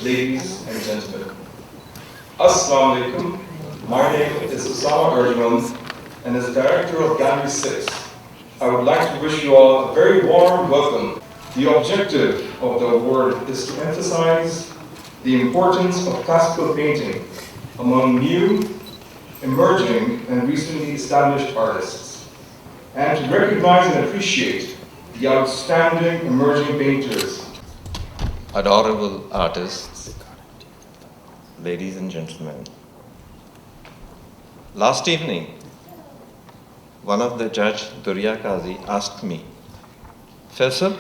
ladies and gentlemen. Assalamu alaikum. My name is Arjumand, and as Director of Gallery 6, I would like to wish you all a very warm welcome. The objective of the award is to emphasize the importance of classical painting among new, emerging, and recently established artists, and to recognize and appreciate the outstanding emerging painters. Adorable artists, ladies and gentlemen. Last evening, one of the judge, Durya Kazi, asked me, Faisal,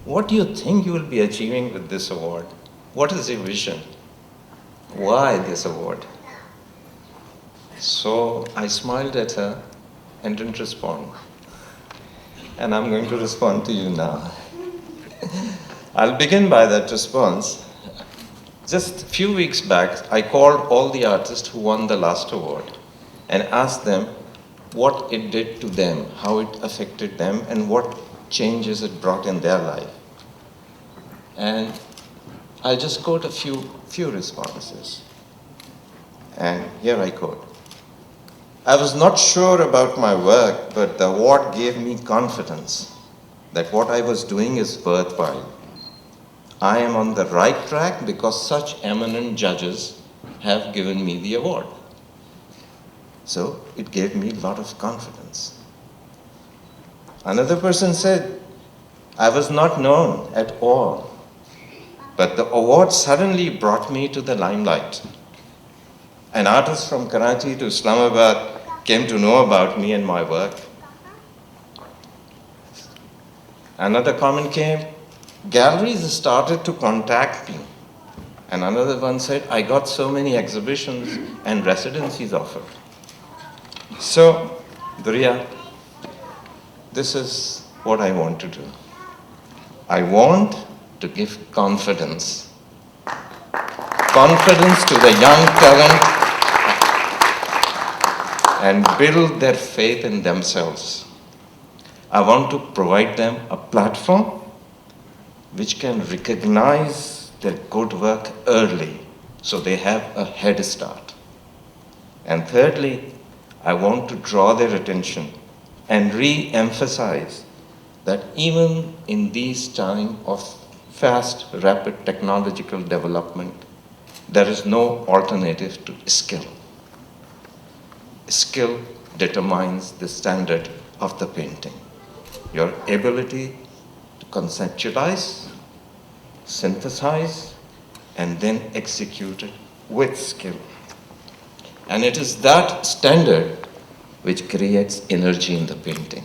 what do you think you will be achieving with this award? What is your vision? Why this award? So I smiled at her and didn't respond. And I'm going to respond to you now. I'll begin by that response. Just a few weeks back, I called all the artists who won the last award and asked them what it did to them, how it affected them, and what changes it brought in their life. And I'll just quote a few responses. And here I quote. I was not sure about my work, but the award gave me confidence that what I was doing is worthwhile. I am on the right track because such eminent judges have given me the award. So it gave me a lot of confidence. Another person said, I was not known at all, but the award suddenly brought me to the limelight. An artist from Karachi to Islamabad came to know about me and my work. Another comment came, galleries started to contact me. And another one said, I got so many exhibitions and residencies offered. So, Durya, this is what I want to do. I want to give confidence. Confidence to the young talent and build their faith in themselves. I want to provide them a platform which can recognize their good work early so they have a head start. And thirdly, I want to draw their attention and re-emphasize that even in these times of fast, rapid technological development, there is no alternative to skill. Skill determines the standard of the painting. Your ability to conceptualize, synthesize, and then execute it with skill. And it is that standard which creates energy in the painting.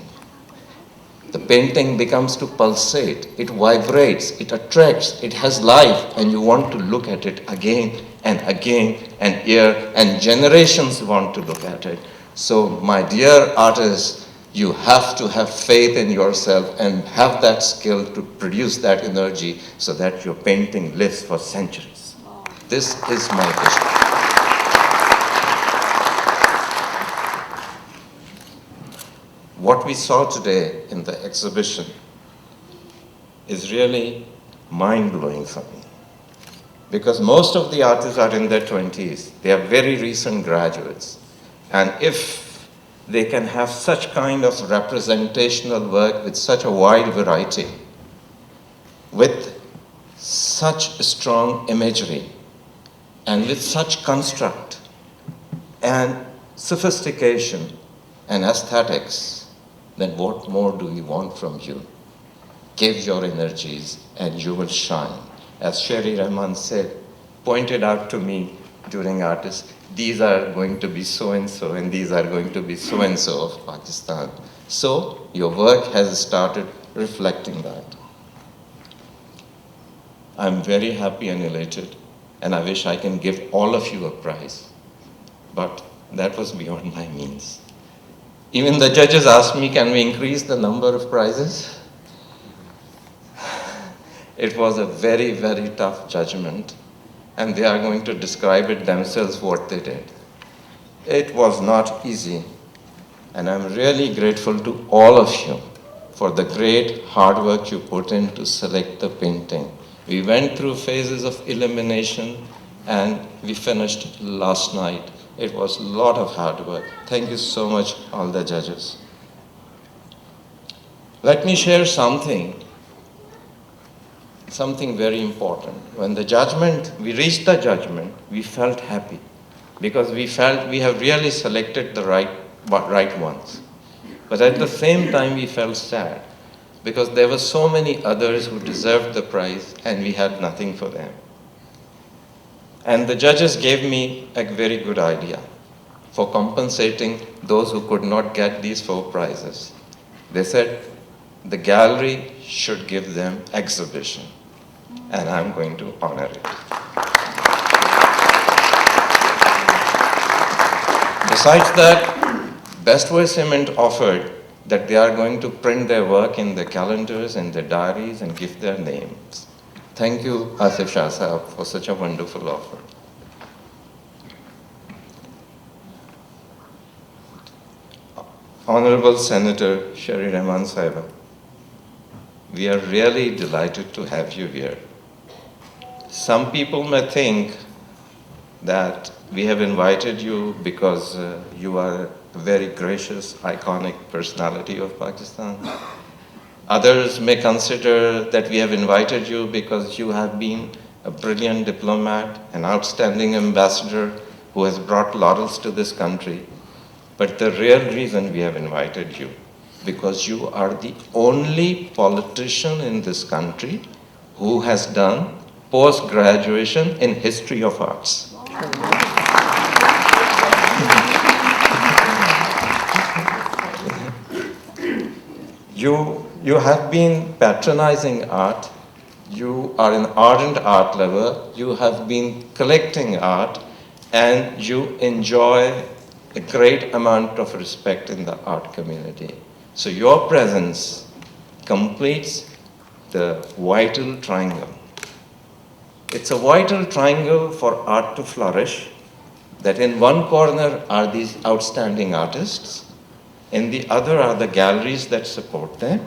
The painting becomes to pulsate, it vibrates, it attracts, it has life, and you want to look at it again and again and year, and generations want to look at it. So, my dear artists, you have to have faith in yourself and have that skill to produce that energy so that your painting lives for centuries. This is my vision. What we saw today in the exhibition is really mind-blowing for me. Because most of the artists are in their 20s. They are very recent graduates. And if they can have such kind of representational work with such a wide variety, with such strong imagery, and with such construct, and sophistication, and aesthetics, then what more do we want from you? Give your energies and you will shine. As Sherry Rehman said, pointed out to me during artists, these are going to be so-and-so and these are going to be so-and-so of Pakistan. So your work has started reflecting that. I'm very happy and elated, and I wish I can give all of you a prize. But that was beyond my means. Even the judges asked me, can we increase the number of prizes? It was a very, very tough judgment, and they are going to describe it themselves what they did. It was not easy, and I'm really grateful to all of you for the great hard work you put in to select the painting. We went through phases of elimination, and we finished last night. It was a lot of hard work. Thank you so much, all the judges. Let me share something very important. When we reached the judgment, we felt happy because we felt we have really selected the right ones. But at the same time, we felt sad because there were so many others who deserved the prize and we had nothing for them. And the judges gave me a very good idea for compensating those who could not get these 4 prizes. They said the gallery should give them exhibition, and I'm going to honor it. Besides that, Best Way Cement offered that they are going to print their work in their calendars and their diaries and give their names. Thank you, Asif Shah Sahab, for such a wonderful offer. Honorable Senator Sherry Rehman Sahib, we are really delighted to have you here. Some people may think that we have invited you because you are a very gracious, iconic personality of Pakistan. Others may consider that we have invited you because you have been a brilliant diplomat, an outstanding ambassador who has brought laurels to this country. But the real reason we have invited you, because you are the only politician in this country who has done post-graduation in history of arts. You have been patronizing art. You are an ardent art lover. You have been collecting art, and you enjoy a great amount of respect in the art community. So your presence completes the vital triangle. It's a vital triangle for art to flourish, that in one corner are these outstanding artists, in the other are the galleries that support them,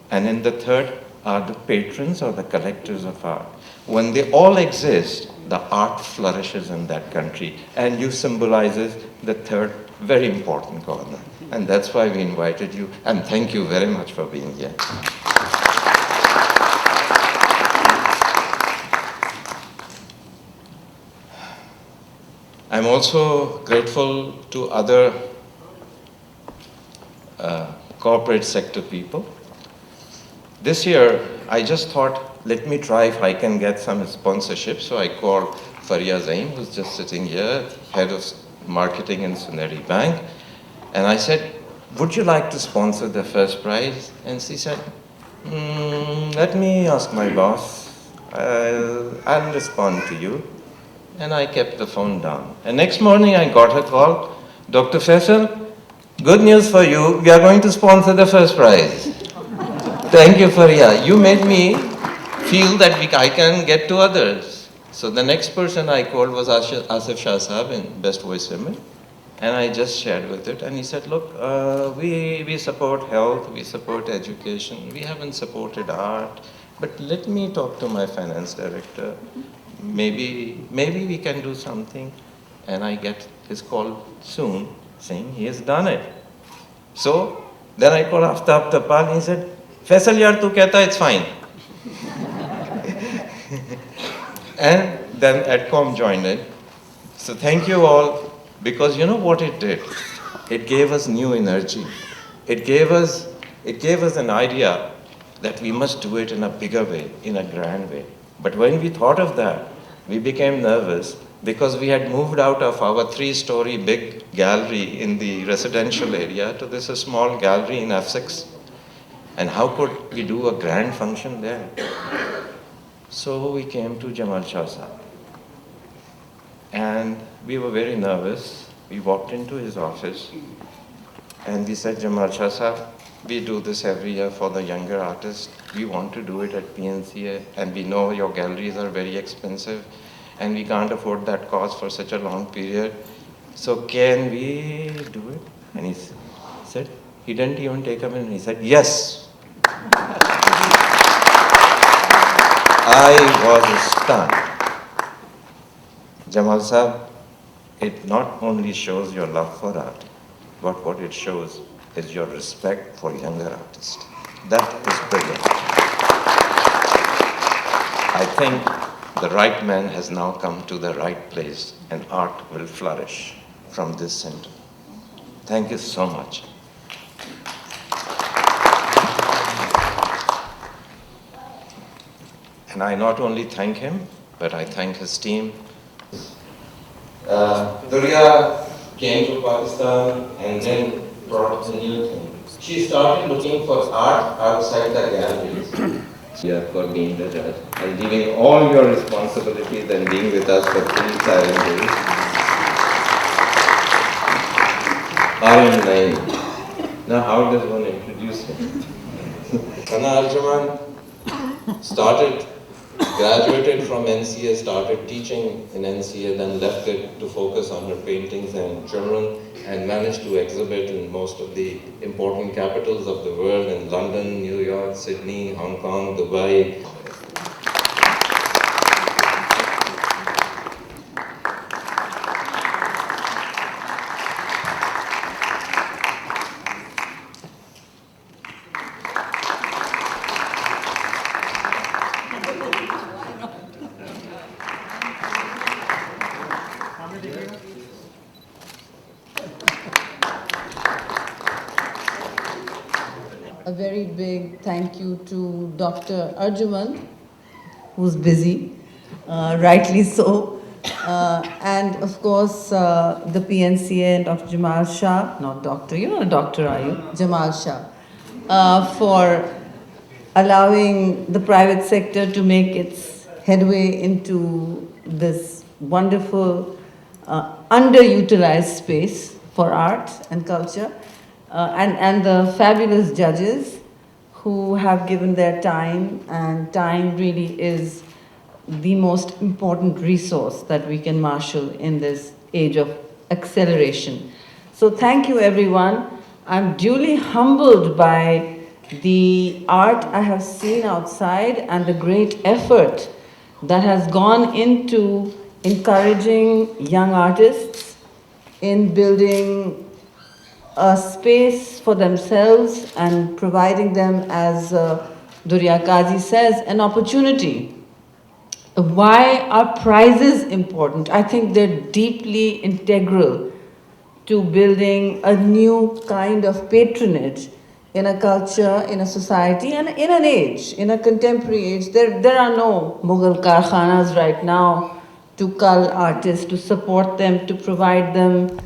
and in the third are the patrons or the collectors of art. When they all exist, the art flourishes in that country, and you symbolizes the third very important corner. And that's why we invited you, and thank you very much for being here. I'm also grateful to other corporate sector people. This year, I just thought, let me try if I can get some sponsorship. So I called Faria Zain, who's just sitting here, head of marketing in Suneri Bank. And I said, would you like to sponsor the first prize? And she said, let me ask my boss. I'll respond to you. And I kept the phone down. And next morning I got a call, Dr. Faisal, good news for you, we are going to sponsor the first prize. Thank you, Faria. You made me feel that I can get to others. So the next person I called was Asif Shah Sahab in Best Voice Women. And I just shared with it. And he said, look, we support health, we support education, we haven't supported art. But let me talk to my finance director. Maybe we can do something. And I get his call soon saying he has done it. So then I called Aftab Tapal and he said, Faisal yaar tu kehta it's fine. And then Adcom joined it. So thank you all, because you know what it did? It gave us new energy. It gave us an idea that we must do it in a bigger way, in a grand way. But when we thought of that, we became nervous because we had moved out of our 3-story big gallery in the residential area to this small gallery in F6. And how could we do a grand function there? So we came to Jamal Shah Sahab. And we were very nervous. We walked into his office and we said, Jamal Shah Sahab, we do this every year for the younger artists. We want to do it at PNCA, and we know your galleries are very expensive and we can't afford that cost for such a long period. So can we do it? And he said, he didn't even take a minute. He said, yes. I was stunned. Jamal Sahab, it not only shows your love for art, but what it shows is your respect for younger artists. That is brilliant. I think the right man has now come to the right place and art will flourish from this center. Thank you so much. And I not only thank him, but I thank his team. Durya came to Pakistan and then brought a new thing. She started looking for art outside the galleries. Yeah, for being the judge and giving all your responsibilities and being with us for 3 silent days. I am Naeem. Now, how does one introduce him? Kana Arjumand graduated from NCA, started teaching in NCA, then left it to focus on her paintings and children, and managed to exhibit in most of the important capitals of the world, in London, New York, Sydney, Hong Kong, Dubai. A very big thank you to Dr. Arjumand, who's busy, rightly so, and of course the PNCA and Dr. Jamal Shah, not doctor, you're not a doctor, are you? Jamal Shah, for allowing the private sector to make its headway into this wonderful underutilized space for art and culture. And the fabulous judges who have given their time, and time really is the most important resource that we can marshal in this age of acceleration. So thank you everyone. I'm duly humbled by the art I have seen outside and the great effort that has gone into encouraging young artists in building a space for themselves and providing them, as Durya Kazi says, an opportunity. Why are prizes important? I think they're deeply integral to building a new kind of patronage in a culture, in a society, and in an age, in a contemporary age. There are no Mughal karkhanas right now to cull artists, to support them, to provide them,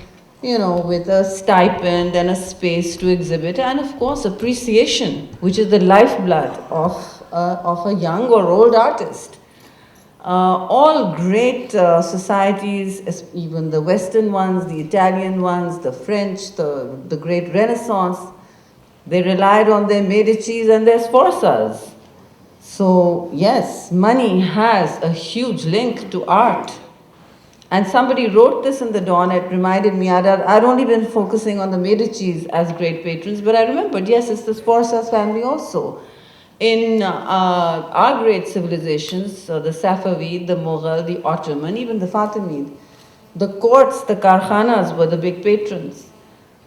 you know, with a stipend and a space to exhibit, and of course appreciation, which is the lifeblood of a young or old artist. All great societies, even the Western ones, the Italian ones, the French, the great Renaissance, they relied on their Medicis and their Sforzas. So yes, money has a huge link to art. And somebody wrote this in the Dawn. It reminded me, I'd only been focusing on the Medicis as great patrons, but I remembered, yes, it's the Sforza's family also. In our great civilizations, the Safavid, the Mughal, the Ottoman, even the Fatimid, the courts, the karkhanas were the big patrons.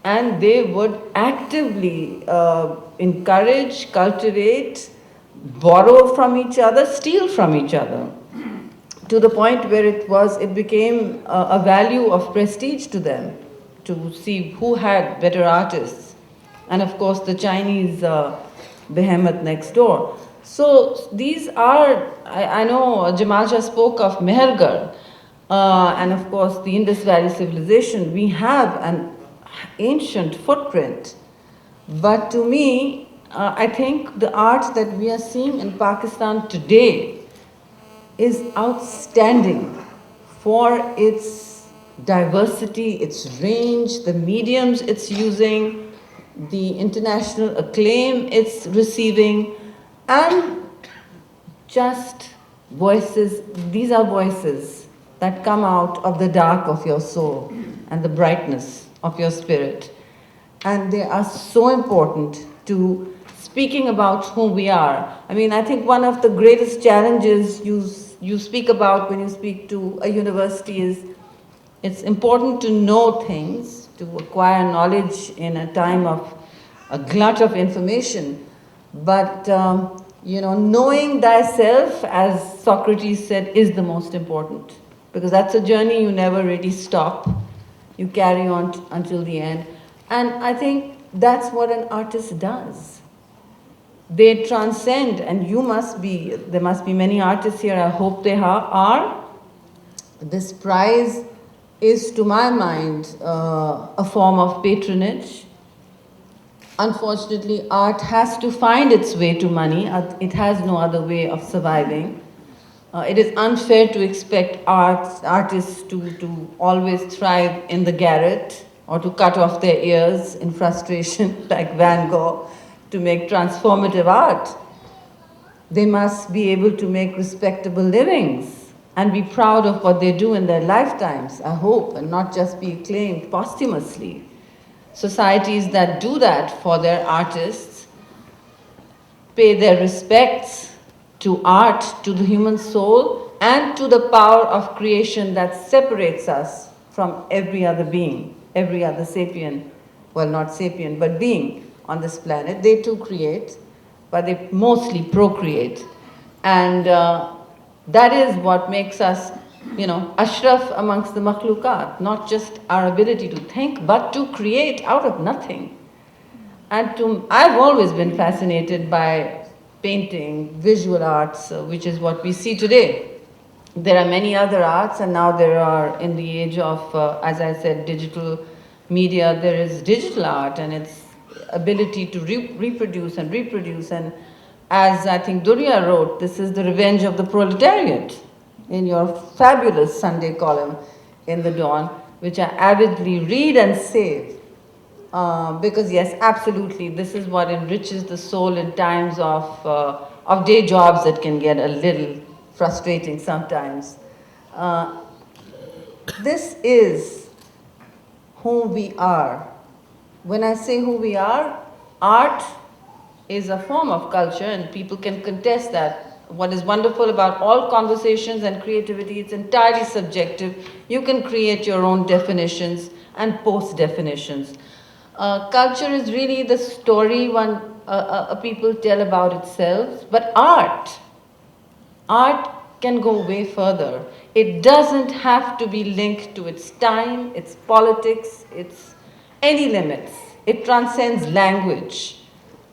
And they would actively encourage, cultivate, borrow from each other, steal from each other, to the point where it became a value of prestige to them to see who had better artists. And of course the Chinese behemoth next door. So these are, I know Jamal Shah spoke of Mehergarh, and of course the Indus Valley civilization. We have an ancient footprint. But to me, I think the art that we are seeing in Pakistan today is outstanding for its diversity, its range, the mediums it's using, the international acclaim it's receiving, and just voices. These are voices that come out of the dark of your soul and the brightness of your spirit. And they are so important to speaking about who we are. I mean, I think one of the greatest challenges you speak about when you speak to a university is it's important to know things, to acquire knowledge in a time of a glut of information. But, knowing thyself, as Socrates said, is the most important. Because that's a journey you never really stop. You carry on until the end. And I think that's what an artist does. They transcend, and there must be many artists here, I hope they are. This prize is, to my mind, a form of patronage. Unfortunately, art has to find its way to money. It has no other way of surviving. It is unfair to expect artists to always thrive in the garret or to cut off their ears in frustration like Van Gogh to make transformative art. They must be able to make respectable livings and be proud of what they do in their lifetimes, I hope, and not just be acclaimed posthumously. Societies that do that for their artists pay their respects to art, to the human soul, and to the power of creation that separates us from every other being, every other sapient, well, not sapient, but being on this planet. They too create, but they mostly procreate. And that is what makes us, ashraf amongst the makhlukat, not just our ability to think, but to create out of nothing. And I've always been fascinated by painting, visual arts, which is what we see today. There are many other arts, and now there are, in the age of, as I said, digital media, there is digital art and its ability to reproduce. And as I think Durya wrote, this is the revenge of the proletariat in your fabulous Sunday column in the Dawn, which I avidly read and save. Because yes, absolutely, this is what enriches the soul in times of day jobs that can get a little frustrating sometimes. This is who we are. When I say who we are, art is a form of culture, and people can contest that. What is wonderful about all conversations and creativity, it's entirely subjective. You can create your own definitions and post-definitions. Culture is really the story people tell about itself, but art can go way further. It doesn't have to be linked to its time, its politics, its any limits. It transcends language,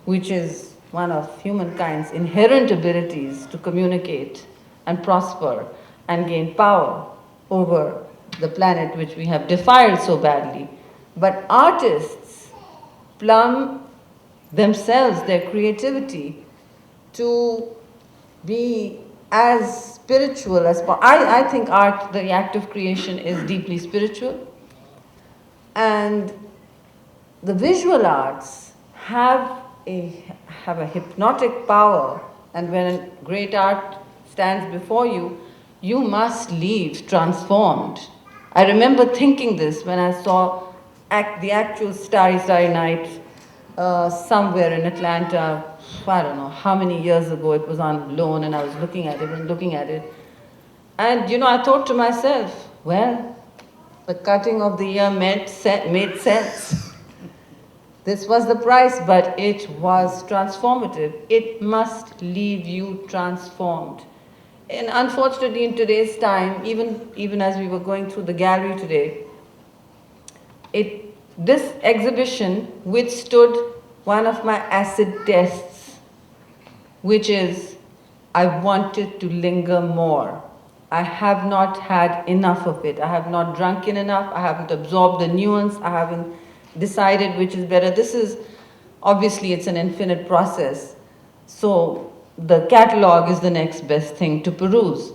which is one of humankind's inherent abilities to communicate and prosper and gain power over the planet which we have defiled so badly. But artists plumb themselves, their creativity, to be as spiritual as possible. I think art, the act of creation, is deeply spiritual. And the visual arts have a hypnotic power, and when a great art stands before you, you must leave transformed. I remember thinking this when I saw the actual Starry Starry Night somewhere in Atlanta. I don't know how many years ago. It was on loan, and I was looking at it. And I thought to myself, well, the cutting of the year made sense. This was the price, but it was transformative. It must leave you transformed. And unfortunately, in today's time, even as we were going through the gallery today, this exhibition withstood one of my acid tests, which is I wanted to linger more. I have not had enough of it. I have not drunken enough. I haven't absorbed the nuance. I haven't decided which is better. This is, obviously, it's an infinite process. So the catalog is the next best thing to peruse.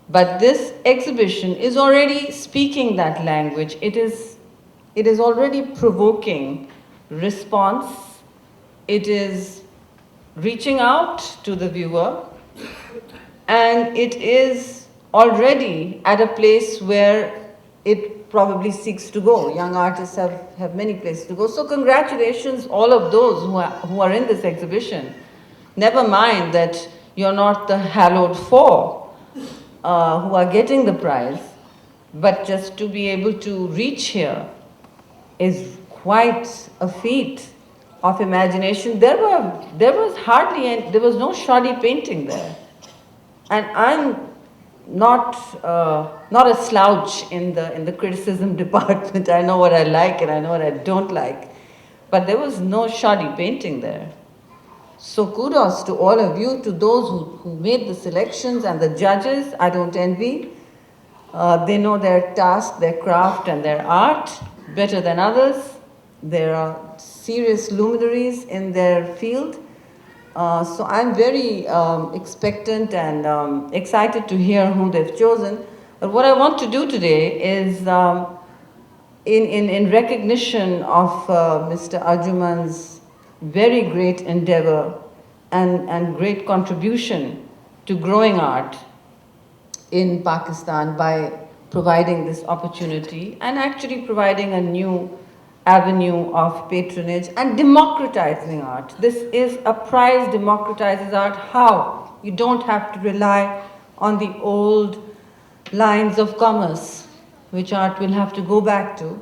But this exhibition is already speaking that language. It is already provoking response. It is reaching out to the viewer, and it is already at a place where it probably seeks to go. Young artists have many places to go. So congratulations, all of those who are in this exhibition. Never mind that you're not the hallowed four who are getting the prize, but just to be able to reach here is quite a feat of imagination. There was no shoddy painting there. And I'm not a slouch in the criticism department. I know what I like and I know what I don't like. But there was no shoddy painting there. So kudos to all of you, to those who made the selections and the judges. I don't envy. They know their task, their craft and their art better than others. There are serious luminaries in their field. So I'm very expectant and excited to hear who they've chosen. But what I want to do today is, in recognition of Mr. Arjumand's very great endeavor and great contribution to growing art in Pakistan by providing this opportunity and actually providing a new avenue of patronage and democratizing art. This is a prize, democratizes art. How? You don't have to rely on the old lines of commerce, which art will have to go back to.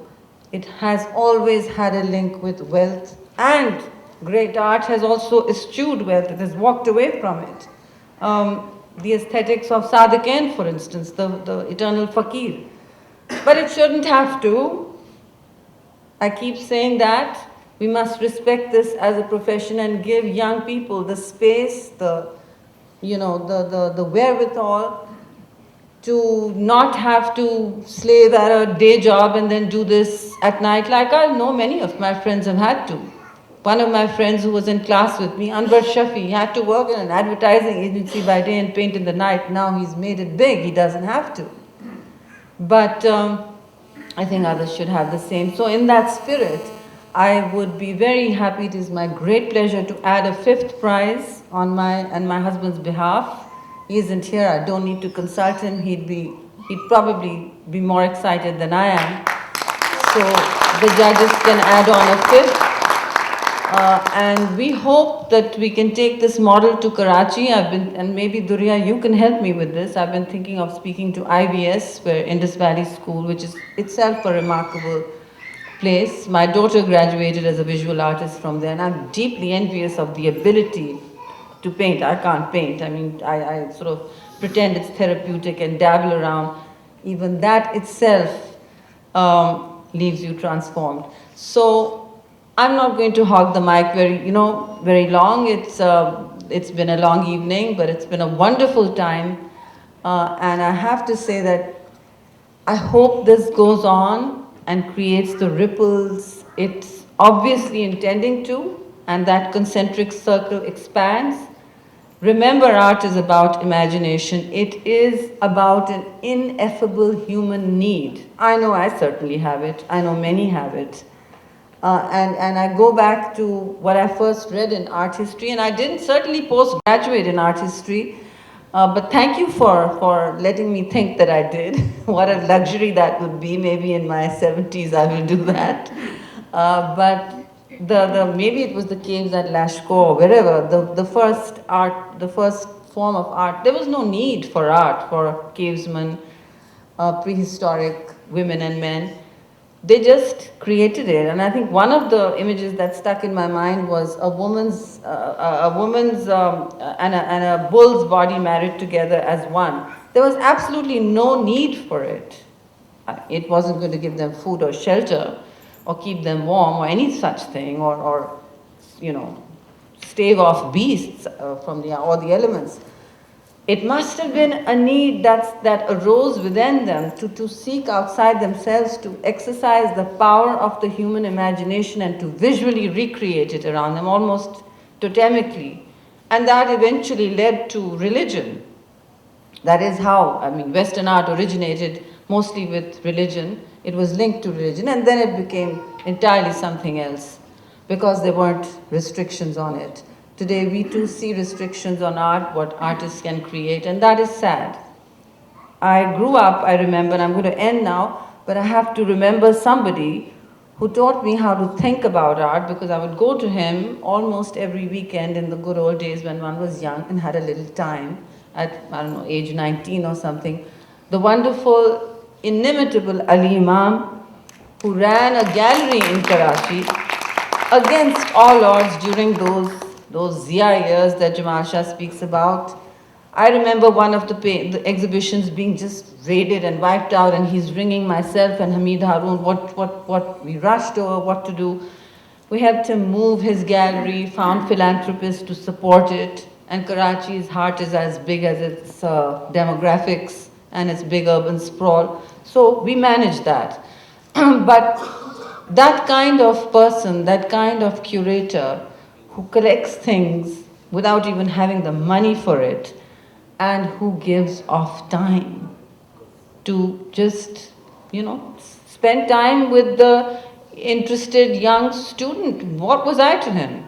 It has always had a link with wealth, and great art has also eschewed wealth. It has walked away from it. The aesthetics of Sadiqain, for instance, the eternal fakir. But it shouldn't have to. I keep saying that we must respect this as a profession and give young people the space, the wherewithal to not have to slave at a day job and then do this at night, like I know many of my friends have had to. One of my friends who was in class with me, Anwar Shafi, had to work in an advertising agency by day and paint in the night. Now he's made it big, he doesn't have to. But I think others should have the same. So in that spirit, I would be very happy. It is my great pleasure to add a fifth prize on my husband's behalf. He isn't here, I don't need to consult him. He'd probably be more excited than I am. So the judges can add on a fifth. And we hope that we can take this model to Karachi. And maybe Durya, you can help me with this. I've been thinking of speaking to IVS, where Indus Valley School, which is itself a remarkable place. My daughter graduated as a visual artist from there, and I'm deeply envious of the ability to paint. I can't paint. I mean, I sort of pretend it's therapeutic and dabble around. Even that itself leaves you transformed. So I'm not going to hog the mic very long. It's been a long evening, but it's been a wonderful time. And I have to say that I hope this goes on and creates the ripples it's obviously intending to, and that concentric circle expands. Remember, art is about imagination. It is about an ineffable human need. I know I certainly have it. I know many have it. And I go back to what I first read in art history, and I didn't certainly postgraduate in art history, but thank you for letting me think that I did. What a luxury that would be. Maybe in my 70s I will do that. But maybe it was the caves at Lashko or wherever, the first form of art. There was no need for art for cavesmen, prehistoric women and men. They just created it. And I think one of the images that stuck in my mind was a woman's and a bull's body married together as one. There was absolutely no need for it. It wasn't going to give them food or shelter or keep them warm or any such thing, or stave off beasts or the elements. It must have been a need that arose within them to seek outside themselves, to exercise the power of the human imagination and to visually recreate it around them, almost totemically. And that eventually led to religion. That is how, Western art originated mostly with religion. It was linked to religion, and then it became entirely something else because there weren't restrictions on it. Today we too see restrictions on art, what artists can create, and that is sad. I grew up, I remember, and I'm going to end now, but I have to remember somebody who taught me how to think about art, because I would go to him almost every weekend in the good old days when one was young and had a little time at, I don't know, age 19 or something. The wonderful, inimitable Ali Imam, who ran a gallery in Karachi against all odds during those Zia years that Jamal Shah speaks about. I remember one of the exhibitions being just raided and wiped out, and he's ringing myself and Hamid Haroon what we rushed over, what to do. We helped him move his gallery, found philanthropists to support it, and Karachi's heart is as big as its demographics and its big urban sprawl. So we managed that. But that kind of person, that kind of curator who collects things without even having the money for it, and who gives off time to just, spend time with the interested young student. What was I to him?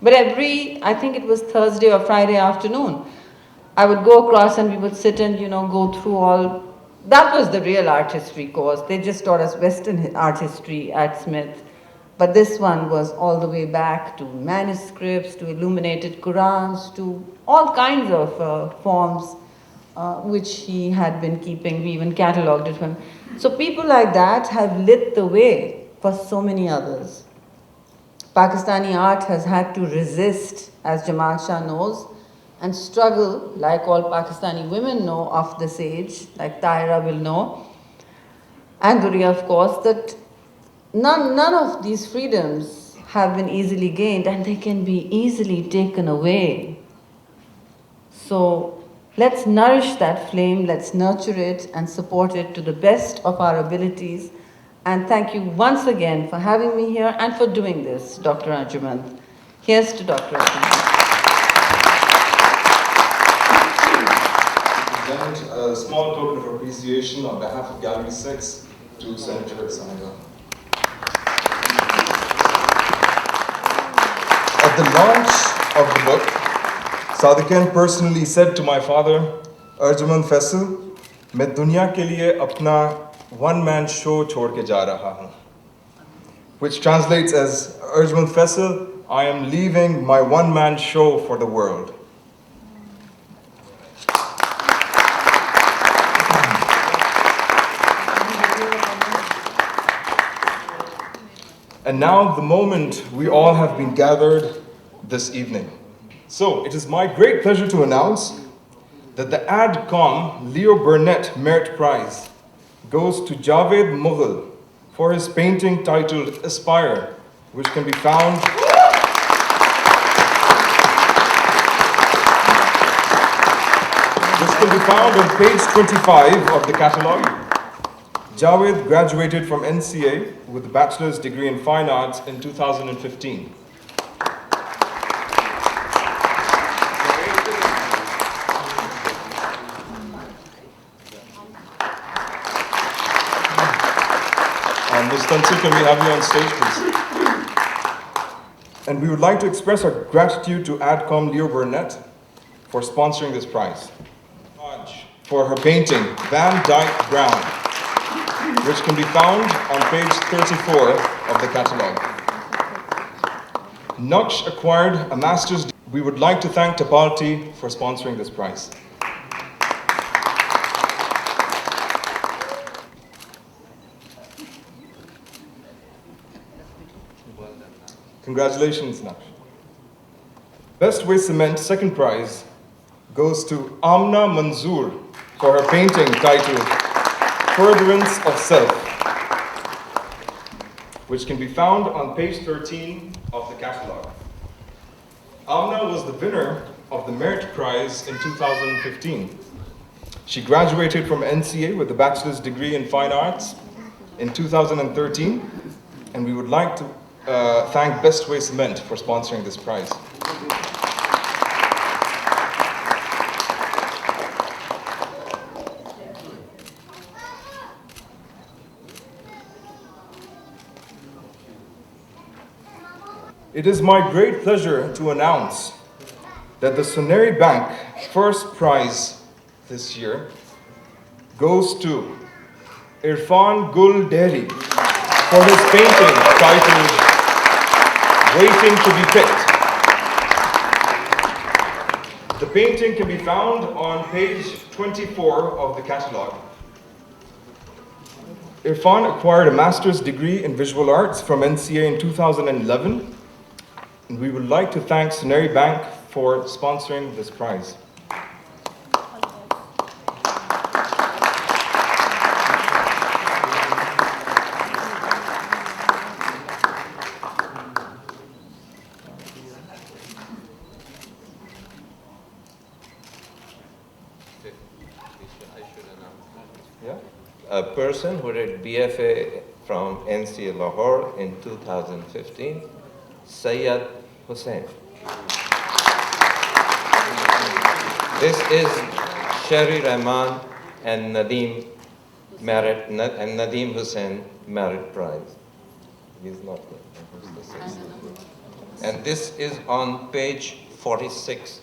But I think it was Thursday or Friday afternoon, I would go across and we would sit and, go through all. That was the real art history course. They just taught us Western art history at Smith. But this one was all the way back to manuscripts, to illuminated Qurans, to all kinds of forms which he had been keeping. We even catalogued it for him. So people like that have lit the way for so many others. Pakistani art has had to resist, as Jamal Shah knows, and struggle, like all Pakistani women know of this age, like Tahira will know, and Duria, of course, that none of these freedoms have been easily gained, and they can be easily taken away. So let's nourish that flame, let's nurture it and support it to the best of our abilities. And thank you once again for having me here and for doing this, Dr. Arjumand. Here's to Dr. Arjumand. Present a small token of appreciation on behalf of Gallery 6 to Senator Islamabad. At the launch of the book, Sadiqan personally said to my father, Arjumand Faisal, मैं दुनिया के लिए अपना one-man show छोड़ के जा रहा हूँ. Which translates as, Arjumand Faisal, I am leaving my one-man show for the world. And now the moment we all have been gathered this evening. So it is my great pleasure to announce that the AdCom Leo Burnett Merit Prize goes to Javed Mughal for his painting titled Aspire, which can be found on page 25 of the catalogue. Javed graduated from NCA with a bachelor's degree in fine arts in 2015. Ms. Tansi, can we have you on stage, please? And we would like to express our gratitude to AdCom Leo Burnett for sponsoring this prize. For her painting, Van Dyke Brown, which can be found on page 34 of the catalogue. Naqsh acquired a master's degree. We would like to thank Tapalti for sponsoring this prize. Congratulations, Naqsh. Best Waste Cement second prize goes to Amna Manzoor for her painting titled Furtherance of Self, which can be found on page 13 of the catalogue. Amna was the winner of the Merit Prize in 2015. She graduated from NCA with a bachelor's degree in fine arts in 2013, and we would like to thank Best Way Cement for sponsoring this prize. It is my great pleasure to announce that the Soneri Bank first prize this year goes to Irfan Gul Dehri for his painting titled Waiting to be Picked. The painting can be found on page 24 of the catalogue. Irfan acquired a master's degree in visual arts from NCA in 2011, and we would like to thank Sherry Bank for sponsoring this prize. A person who did BFA from NCA Lahore in 2015, Sayyid Hussain. This is Sherry Rehman and Nadeem Hussain Merit Prize. He's not there. And this is on page 46.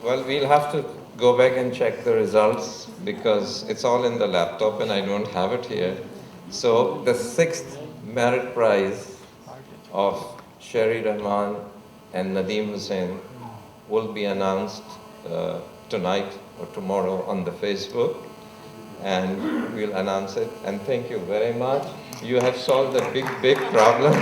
Well, we'll have to go back and check the results because it's all in the laptop and I don't have it here. So the 6th merit prize of Sherry Rehman and Nadeem Hussain will be announced tonight or tomorrow on the Facebook, and we'll announce it. And thank you very much. You have solved a big problem.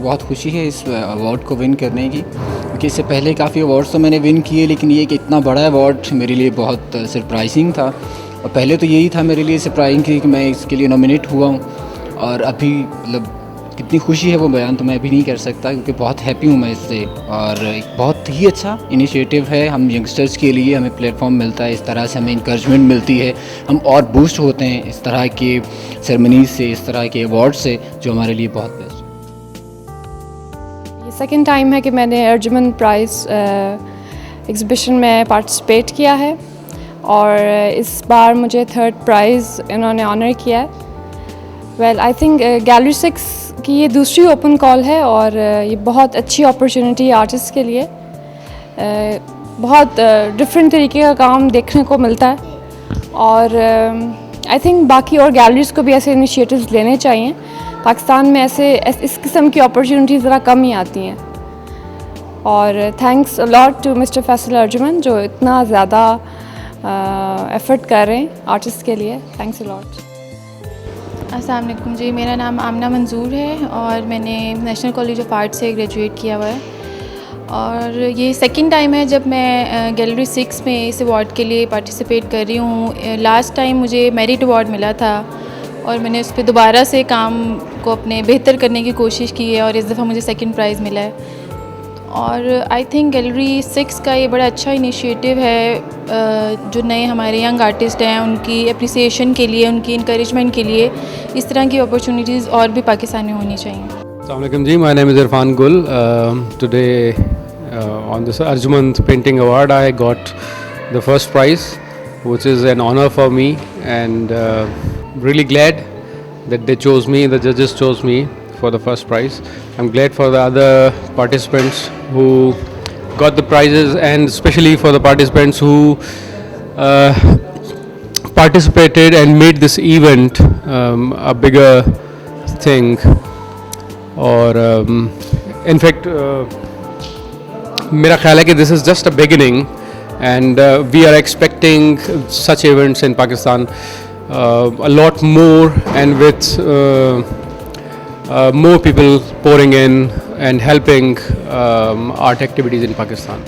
बहुत खुशी है इस award को win करने की, क्योंकि इससे पहले काफ़ी अवार्ड्स तो मैंने विन किए, लेकिन ये एक इतना बड़ा अवार्ड मेरे लिए बहुत सरप्राइजिंग था। और पहले तो यही था मेरे लिए सरप्राइजिंग कि मैं इसके लिए नॉमिनेट हुआ हूँ, और अभी मतलब कितनी खुशी है वो बयान तो मैं अभी नहीं कर सकता, क्योंकि बहुत हैप्पी हूँ मैं इससे। और एक बहुत ही अच्छा इनिशिएटिव है हम यंगस्टर्स के लिए, हमें प्लेटफॉर्म मिलता है, इस तरह से हमें इंकरेजमेंट मिलती है, हम और बूस्ट होते हैं इस तरह के सेरेमनीज से, इस तरह के अवार्ड से, जो हमारे लिए बहुत बेस्ट है। सेकेंड टाइम है कि मैंने अर्जुमंद प्राइज़ एग्ज़िबिशन में पार्टिसिपेट किया है, और इस बार मुझे 3rd प्राइज़ इन्होंने ऑनर किया है। वेल आई थिंक गैलरी 6 की ये दूसरी ओपन कॉल है, और ये बहुत अच्छी अपॉर्चुनिटी है आर्टिस्ट के लिए। बहुत डिफरेंट तरीके का काम देखने को मिलता है, और आई थिंक बाकी और गैलरीज़ को भी ऐसे इनिशिएटिव्स लेने चाहिए। पाकिस्तान में ऐसे इस किस्म की अपॉर्चुनिटीज़ ज़रा कम ही आती हैं। और thanks a lot to mister Faisal Arjumand जो इतना ज़्यादा एफ़र्ट कर रहे हैं आर्टिस्ट के लिए। Thanks a lot. अस्सलाम वालेकुम जी, मेरा नाम आमना मंजूर है और मैंने नेशनल कॉलेज ऑफ आर्ट से ग्रेजुएट किया हुआ है, और ये सेकंड टाइम है जब मैं गैलरी 6 में इस अवार्ड के लिए पार्टिसिपेट कर रही हूँ। लास्ट टाइम मुझे मेरिट अवार्ड मिला था, और मैंने उस पर दोबारा से काम को अपने बेहतर करने की कोशिश की है, और इस दफ़ा मुझे सेकंड प्राइज़ मिला है। और आई थिंक गैलरी 6 का ये बड़ा अच्छा इनिशिएटिव है, जो नए हमारे यंग आर्टिस्ट हैं उनकी अप्रिसिएशन के लिए, उनकी इंकरेजमेंट के लिए इस तरह की अपॉर्चुनिटीज़ और भी पाकिस्तान में होनी चाहिए। Assalamu alaikum ji, my name is Irfan Gul. Today on this Arjumand Painting Award I got the first prize, which is an honor for me, and really glad that they chose me, the judges chose me for the first prize. I'm glad for the other participants who got the prizes, and especially for the participants who participated and made this event a bigger thing. और in fact मेरा ख्याल है कि this is just a beginning, and we are expecting such events in Pakistan a lot more, and with more people pouring in and helping art activities in Pakistan.